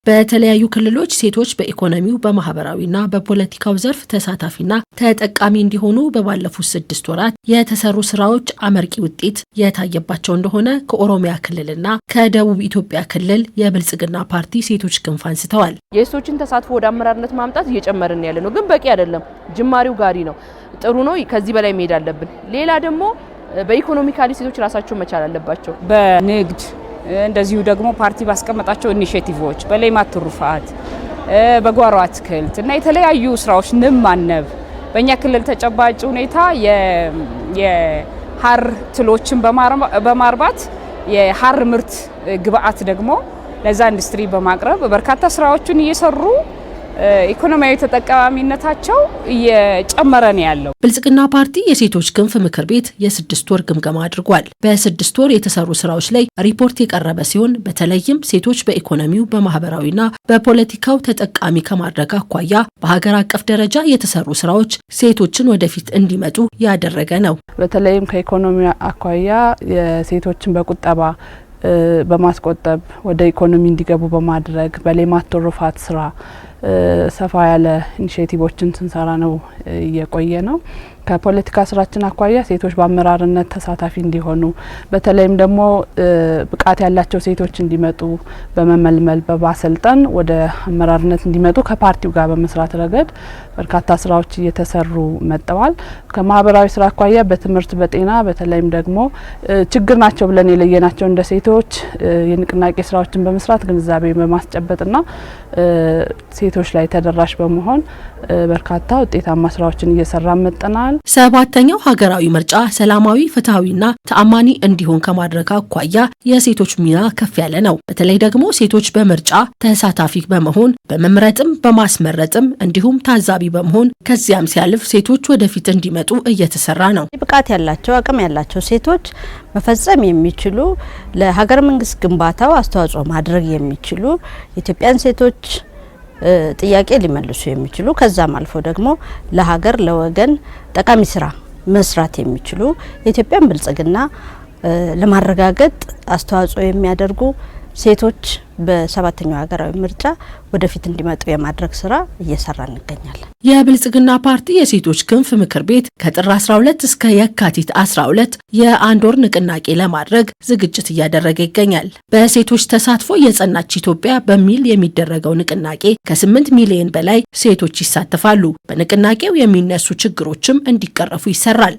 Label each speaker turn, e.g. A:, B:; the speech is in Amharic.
A: በተለያዩ ክልሎች ሴቶች በኢኮኖሚው በማህበራዊና በፖለቲካው ዘርፍ ተሳታፊና ተጠቃሚ እንዲሆኑ በባለፉት 6 ወራት የተሰሩ ስራዎች አመርቂ ውጤት የታየባቸው እንደሆነ ከኦሮሚያ ክልልና ከደቡብ ኢትዮጵያ ክልል የብልጽግና ፓርቲ ሴቶች ክንፍ አንስተዋል።
B: የሴቶችን ተሳትፎ ወደ አመራርነት ማምጣት እየጨመርን ያለ ነው፣ ግን በቂ አይደለም። ጅማሪው ጋሪ ነው፣ ጥሩ ነው። ከዚህ በላይ መሄድ አለብን። ሌላ ደግሞ በኢኮኖሚካሊ ሴቶች ራሳቸው መቻል አለባቸው።
C: በንግድ እንደዚሁ ደግሞ ፓርቲ ባስቀመጣቸው ኢኒሼቲቮች በሌማት ትሩፋት በጓሮ አትክልት እና የተለያዩ ስራዎች ንብ ማነብ በእኛ ክልል ተጨባጭ ሁኔታ የሐር ትሎችን በማርባት የሐር ምርት ግብአት ደግሞ ለዛ ኢንዱስትሪ በማቅረብ በርካታ ስራዎችን እየሰሩ ኢኮኖሚያዊ ተጠቃሚነታቸው እየጨመረ ነው ያለው።
A: ብልጽግና ፓርቲ የሴቶች ክንፍ ምክር ቤት የ6 ወር ግምገማ አድርጓል። በ6 ወር የተሰሩ ስራዎች ላይ ሪፖርት የቀረበ ሲሆን በተለይም ሴቶች በኢኮኖሚው በማህበራዊና በፖለቲካው ተጠቃሚ ከማድረግ አኳያ በሀገር አቀፍ ደረጃ የተሰሩ ስራዎች ሴቶችን ወደፊት እንዲመጡ ያደረገ ነው።
D: በተለይም ከኢኮኖሚ አኳያ የሴቶችን በቁጠባ በማስቆጠብ ወደ ኢኮኖሚ እንዲገቡ በማድረግ በሌማት ትሩፋት ስራ ሰፋ ያለ ኢኒሼቲቮችን ስንሰራ ነው እየቆየ ነው። ከፖለቲካ ስራችን አኳያ ሴቶች በአመራርነት ተሳታፊ እንዲሆኑ በተለይም ደግሞ ብቃት ያላቸው ሴቶች እንዲመጡ በመመልመል በማሰልጠን ወደ አመራርነት እንዲመጡ ከፓርቲው ጋር በመስራት ረገድ በርካታ ስራዎች እየተሰሩ መጥተዋል። ከማህበራዊ ስራ አኳያ በትምህርት በጤና በተለይም ደግሞ ችግር ናቸው ብለን የለየናቸው እንደ ሴቶች የንቅናቄ ስራዎችን በመስራት ግንዛቤ በማስጨበጥና ሴቶች ላይ ተደራሽ በመሆን በርካታ ውጤታማ ስራዎችን እየሰራ መጥተናል። 7ኛው ሀገራዊ ምርጫ ሰላማዊ ፍትሃዊና ተአማኒ እንዲሆን ከማድረግ አኳያ የሴቶች ሚና ከፍ ያለ ነው። በተለይ ደግሞ ሴቶች በምርጫ ተሳታፊ በመሆን በመምረጥም በማስመረጥም እንዲሁም ታዛቢ በመሆን ከዚያም ሲያልፍ ሴቶች ወደፊት እንዲመጡ እየተሰራ ነው።
E: ብቃት ያላቸው አቅም ያላቸው ሴቶች መፈጸም የሚችሉ ለሀገር መንግስት ግንባታው አስተዋጽኦ ማድረግ የሚችሉ የኢትዮጵያን ሴቶች ጥያቄ ሊመልሱ የሚችሉ ከዛም አልፎ ደግሞ ለሀገር ለወገን ጠቃሚ ስራ መስራት የሚችሉ የኢትዮጵያን ብልጽግና ለማረጋገጥ አስተዋጽኦ የሚያደርጉ ሴቶች በ7ኛው ሀገራዊ ምርጫ ወደፊት እንዲመጡ የማድረግ ስራ እየሰራ እንገኛለን።
A: የብልጽግና ፓርቲ የሴቶች ክንፍ ምክር ቤት ከጥር 12 እስከ የካቲት 12 የአንድ ወር ንቅናቄ ለማድረግ ዝግጅት እያደረገ ይገኛል። በሴቶች ተሳትፎ የጸናች ኢትዮጵያ በሚል የሚደረገው ንቅናቄ ከ8 ሚሊዮን በላይ ሴቶች ይሳተፋሉ። በንቅናቄው የሚነሱ ችግሮችም እንዲቀረፉ ይሰራል።